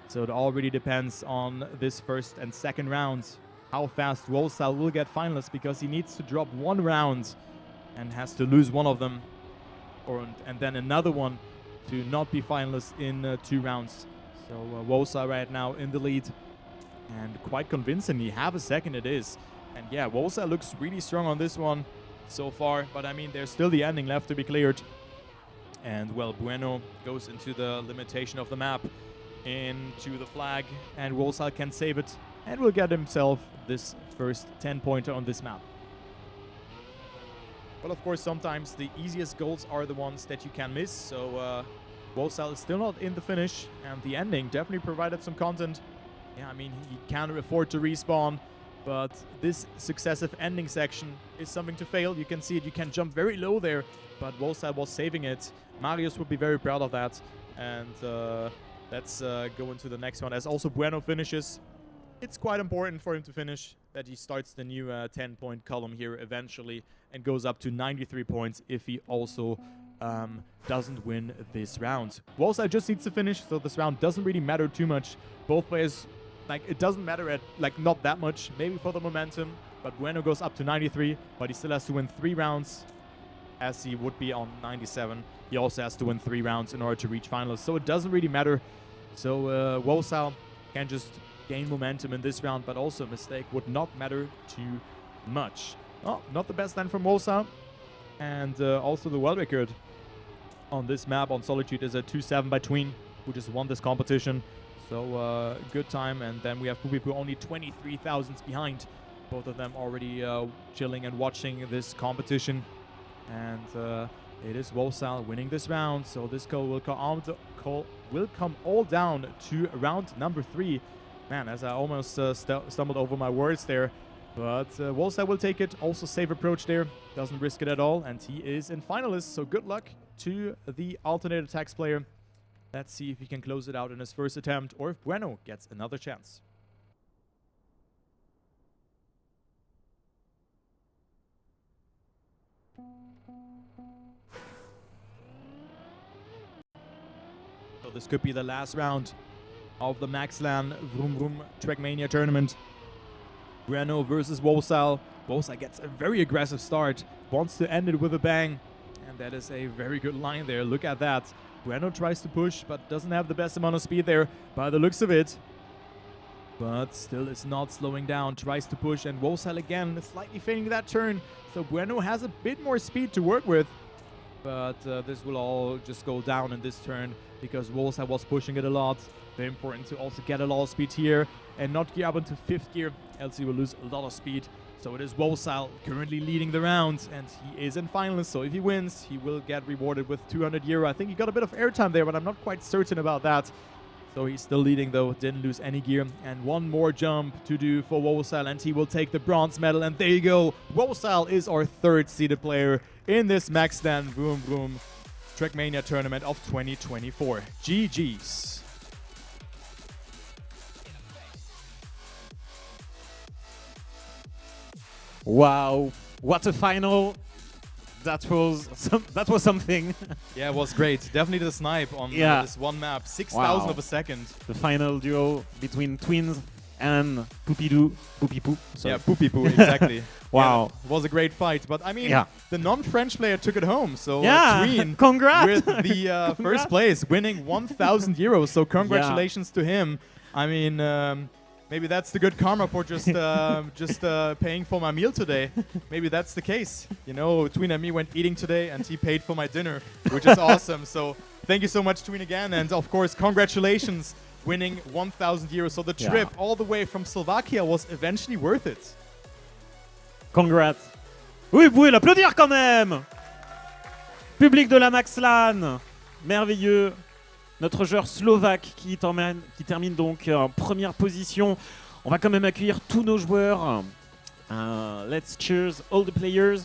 Speaker 3: So it all really depends on this first and second rounds, how fast Salle will get finalists, because he needs to drop 1 round and has to lose one of them, and then another one to not be finalist in 2 rounds. So Salle right now in the lead, and quite convincingly, half a second it is. And yeah, Salle looks really strong on this one so far, but I mean, there's still the ending left to be cleared. And well, Bueno goes into the limitation of the map, into the flag, and Salle can save it and will get himself this first 10-pointer on this map. But of course, sometimes the easiest goals are the ones that you can miss. So Salle is still not in the finish, and the ending definitely provided some content. Yeah, I mean, he can't afford to respawn, but this successive ending section is something to fail. You can see it, you can jump very low there, but Salle was saving it. Marius would be very proud of that. And let's go into the next one. As also Bueno finishes, it's quite important for him to finish, that he starts the new 10-point column here eventually and goes up to 93 points if he also doesn't win this round. Salle just needs to finish, so this round doesn't really matter too much. Both players, like, it doesn't matter at, like, not that much, maybe for the momentum, but Bueno goes up to 93, but he still has to win 3 rounds, as he would be on 97. He also has to win 3 rounds in order to reach finalists, so it doesn't really matter. So Salle can just gain momentum in this round, but also a mistake would not matter too much. Oh, not the best then from Salle. And also the world record on this map on Solitude is a 2-7 by Tween, who just won this competition. So good time. And then we have Pupipu only 23 thousandths behind. Both of them already chilling and watching this competition. And it is Salle winning this round. So this call will come all down to round number 3. Man, as I almost stumbled over my words there. But Salle will take it. Also safe approach there. Doesn't risk it at all. And he is in finalists. So good luck to the alternate attacks player. Let's see if he can close it out in his first attempt, or if Bueno gets another chance. So this could be the last round of the MaXlan VroumVroum TrackMania tournament. Bueno versus Salle. Salle gets a very aggressive start, wants to end it with a bang, and that is a very good line there. Look at that. Bueno tries to push, but doesn't have the best amount of speed there by the looks of it. But still is not slowing down, tries to push, and Salle again slightly fading that turn. So Bueno has a bit more speed to work with, but this will all just go down in this turn because Salle was pushing it a lot. Very important to also get a lot of speed here and not gear up into 5th gear, else he will lose a lot of speed. So it is Salle currently leading the round, and he is in finals. So if he wins, he will get rewarded with €200. I think he got a bit of airtime there, but I'm not quite certain about that. So he's still leading though, didn't lose any gear. And one more jump to do for Salle, and he will take the bronze medal. And there you go. Salle is our 3rd seeded player in this MaXlan VroumVroum TrackMania tournament of 2024. GG's.
Speaker 1: Wow, what a final. That was something.
Speaker 2: Yeah, it was great. Definitely the snipe on this one map. 6,000 of a second.
Speaker 1: The final duo between Twins and Pupipu.
Speaker 2: Yeah, Pupipu, exactly.
Speaker 1: Wow.
Speaker 2: Yeah, it was a great fight. But I mean,
Speaker 1: Yeah.
Speaker 2: the non-French player took it home. So
Speaker 1: Yeah,
Speaker 2: Tween
Speaker 1: congrats.
Speaker 2: with the first place, winning €1,000. So congratulations to him. I mean, maybe that's the good karma for just paying for my meal today. Maybe that's the case. You know, Tween and me went eating today, and he paid for my dinner, which is awesome. So thank you so much, Tween, again. And of course, congratulations winning 1,000 euros. So the trip all the way from Slovakia was eventually worth it.
Speaker 1: Congrats. Oui, vous pouvez l'applaudir quand même. Public de la MaXlan. Merveilleux. Notre joueur slovaque qui termine donc en première position. On va quand même accueillir tous nos joueurs. Let's cheers all the players.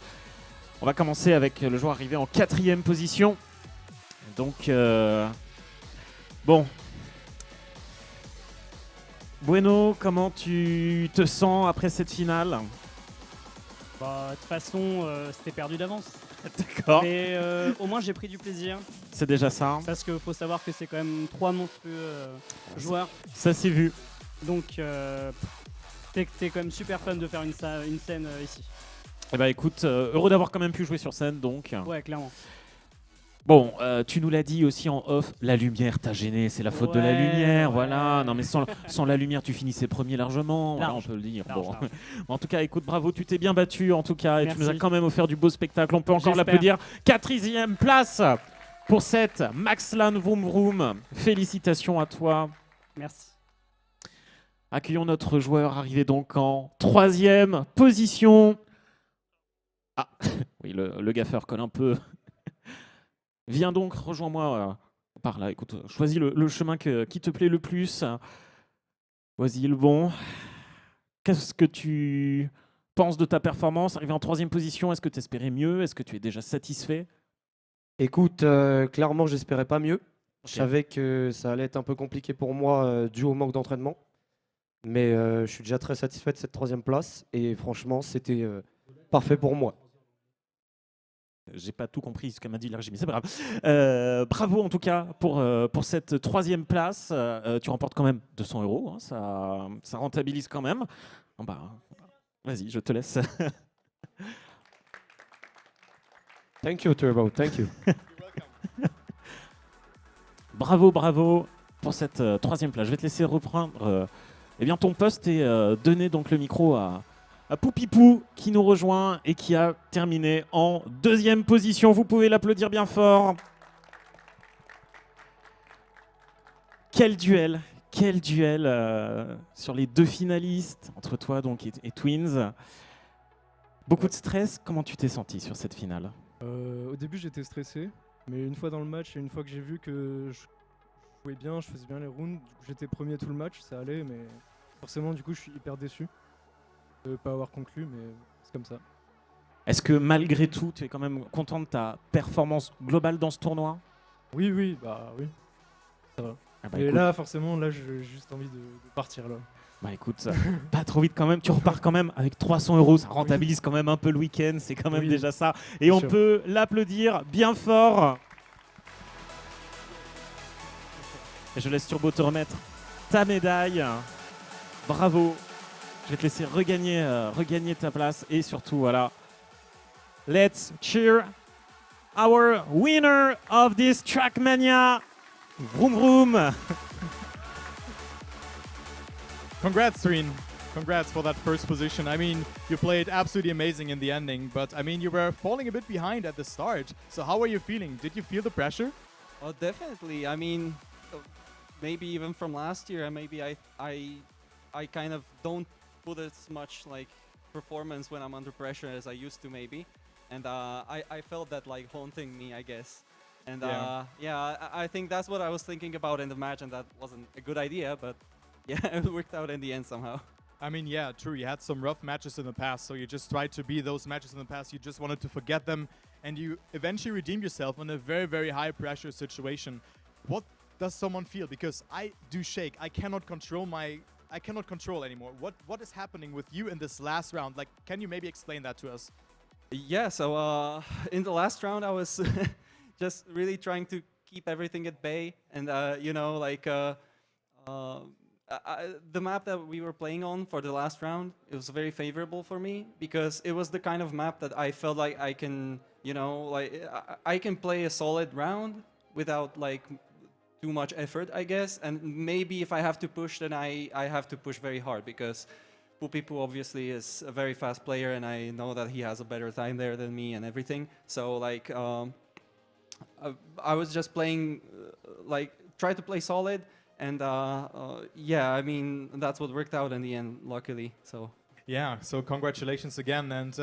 Speaker 1: On va commencer avec le joueur arrivé en 4e position. Donc, bon. Bueno, comment tu te sens après cette finale?
Speaker 4: Bah, de toute façon, c'était perdu d'avance.
Speaker 1: D'accord.
Speaker 4: Mais au moins, j'ai pris du plaisir.
Speaker 1: C'est déjà ça.
Speaker 4: Parce qu'il faut savoir que c'est quand même 3 monstrueux joueurs.
Speaker 1: Ça s'est vu.
Speaker 4: Donc, t'es quand même super fun de faire une scène ici.
Speaker 1: Eh bah écoute, heureux d'avoir quand même pu jouer sur scène donc.
Speaker 4: Ouais, clairement.
Speaker 1: Bon, tu nous l'as dit aussi en off, la lumière t'a gêné, c'est la faute de la lumière, voilà. Non mais sans la lumière, tu finissais premier largement, voilà, on peut le dire. Bon. En tout cas, écoute, bravo, tu t'es bien battu en tout cas, et
Speaker 4: Merci.
Speaker 1: tu nous as quand même offert du beau spectacle. On peut encore
Speaker 4: J'espère.
Speaker 1: l'applaudir. 4e place pour cette MaXlan VroumVroum. Félicitations à toi.
Speaker 4: Merci.
Speaker 1: Accueillons notre joueur arrivé donc en 3e position. Ah, oui, le gaffeur colle un peu. Viens donc, rejoins-moi par là. Écoute, choisis le chemin qui te plaît le plus. Voici le bon. Qu'est-ce que tu penses de ta performance? Arrivé en 3e position, est-ce que tu espérais mieux? Est-ce que tu es déjà satisfait?
Speaker 5: Écoute, clairement, j'espérais pas mieux. Je savais que ça allait être un peu compliqué pour moi dû au manque d'entraînement. Mais je suis déjà très satisfait de cette 3e place. Et franchement, c'était parfait pour moi.
Speaker 1: J'ai pas tout compris ce que m'a dit l'RG, mais c'est pas grave. Bravo en tout cas pour cette 3e place. Tu remportes quand même 200 €, hein, ça rentabilise quand même. Bon, bah, vas-y, je te laisse.
Speaker 5: Thank you, Turbo, thank you.
Speaker 1: Bravo pour cette 3e place. Je vais te laisser reprendre eh bien, ton poste et donner donc le micro à Poupipou qui nous rejoint et qui a terminé en 2e position. Vous pouvez l'applaudir bien fort. Quel duel sur les 2 finalistes entre toi donc et Twins. Beaucoup de stress. Comment tu t'es senti sur cette finale?
Speaker 6: Au début j'étais stressé, mais une fois dans le match et une fois que j'ai vu que je jouais bien, je faisais bien les rounds, du coup j'étais premier tout le match, ça allait, mais forcément du coup je suis hyper déçu de pas avoir conclu, mais c'est comme ça.
Speaker 1: Est-ce que malgré tout, tu es quand même content de ta performance globale dans ce tournoi?
Speaker 6: Oui, bah oui, ça va.
Speaker 1: Ah bah
Speaker 6: Et
Speaker 1: écoute,
Speaker 6: là forcément, là j'ai juste envie de partir là.
Speaker 1: bah écoute, pas trop vite quand même, tu repars quand même avec 300 €, ça rentabilise quand même un peu le week-end, c'est quand même déjà ça. Et on peut l'applaudir bien fort. Et je laisse Turbo te remettre ta médaille. Bravo. Je vais te laisser regagner ta place et surtout, voilà. Let's cheer our winner of this TrackMania. Vroom vroom.
Speaker 2: Congrats, Twin. Congrats for that first position. I mean, you played absolutely amazing in the ending, but I mean, you were falling a bit behind at the start. So how are you feeling? Did you feel the pressure?
Speaker 7: Oh, definitely. I mean, maybe even from last year, maybe I kind of don't put as much like performance when I'm under pressure as I used to, maybe, and I felt that like haunting me, I guess. And I think that's what I was thinking about in the match, and that wasn't a good idea, but yeah, it worked out in the end somehow.
Speaker 2: I mean, yeah, true. You had some rough matches in the past, so you just tried to be those matches in the past. You just wanted to forget them, and you eventually redeemed yourself in a very, very high pressure situation. What does someone feel? Because I do shake. I cannot control anymore. What is happening with you in this last round? Like, can you maybe explain that to us?
Speaker 7: Yeah, so in the last round, I was just really trying to keep everything at bay, and you know, like the map that we were playing on for the last round, it was very favorable for me because it was the kind of map that I felt like I can, you know, like I can play a solid round without like too much effort, I guess. And maybe if I have to push, then I have to push very hard because Pupipu obviously is a very fast player, and I know that he has a better time there than me and everything. So like I was just playing, like try to play solid And yeah, I mean, that's what worked out in the end, luckily. So.
Speaker 2: Yeah, so congratulations again. And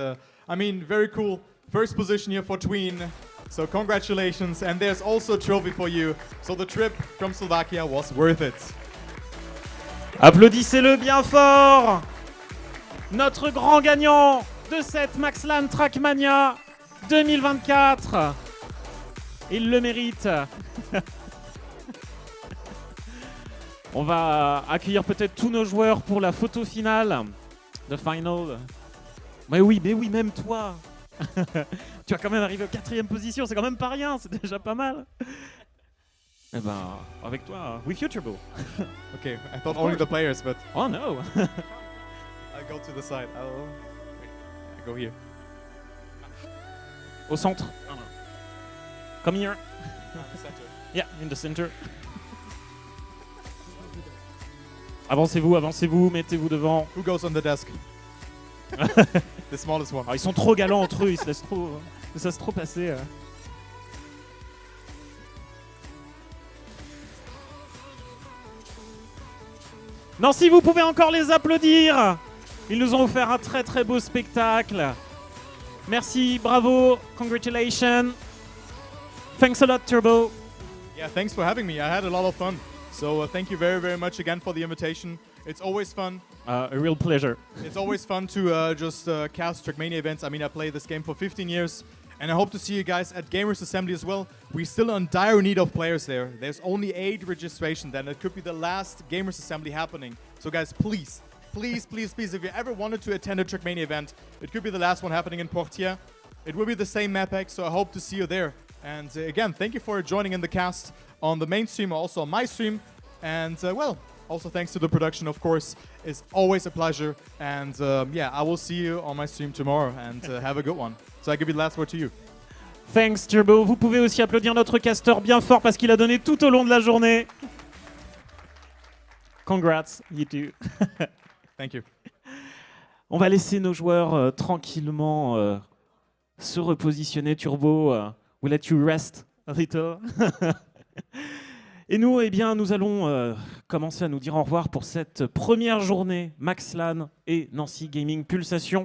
Speaker 2: I mean, very cool. First position here for Tween. So congratulations. And there's also a trophy for you. So the trip from Slovakia was worth it.
Speaker 1: Applaudissez-le bien fort. Notre grand gagnant de cette MaXlan TrackMania 2024. Il le mérite. On va accueillir peut-être tous nos joueurs pour la photo finale. The final. Mais oui, même toi. Tu vas quand même arriver en 4e position, c'est quand même pas rien, c'est déjà pas mal. Eh ben, avec toi, we future ball.
Speaker 2: Okay, I thought only the players, but
Speaker 1: Oh no.
Speaker 2: I'll go to the side. I go here.
Speaker 1: Au centre. Come here.
Speaker 2: The center.
Speaker 1: Yeah, in the center. Avancez-vous, mettez-vous devant.
Speaker 2: Who goes on the desk? The smallest one.
Speaker 1: Ah, ils sont trop galants entre eux, ils se laissent trop passer. Non, si vous pouvez encore les applaudir. Ils nous ont offert un très très beau spectacle. Merci, bravo, congratulations. Thanks a lot, Turbo.
Speaker 2: Yeah, thanks for having me. I had a lot of fun. So thank you very, very much again for the invitation. It's always fun.
Speaker 1: A real pleasure.
Speaker 2: It's always fun to just cast TrackMania events. I mean, I played this game for 15 years, and I hope to see you guys at Gamers Assembly as well. We're still in dire need of players there. There's only 8 registrations, then it could be the last Gamers Assembly happening. So guys, please, if you ever wanted to attend a TrackMania event, it could be the last one happening in Portia. It will be the same map pack, so I hope to see you there. And again, thank you for joining in the cast on the main stream, also on my stream. And well, also thanks to the production, of course. It's always a pleasure. And yeah, I will see you on my stream tomorrow, and have a good one. So I give you the last word to you.
Speaker 1: Thanks, Turbo. Vous pouvez aussi applaudir notre caster bien fort parce qu'il a donné tout au long de la journée. Congrats, you too.
Speaker 2: Thank you.
Speaker 1: On va laisser nos joueurs tranquillement se repositionner. Turbo, we'll let you rest a little. Et nous, eh bien, nous allons commencer à nous dire au revoir pour cette première journée MaXlan et Nancy Gaming Pulsation.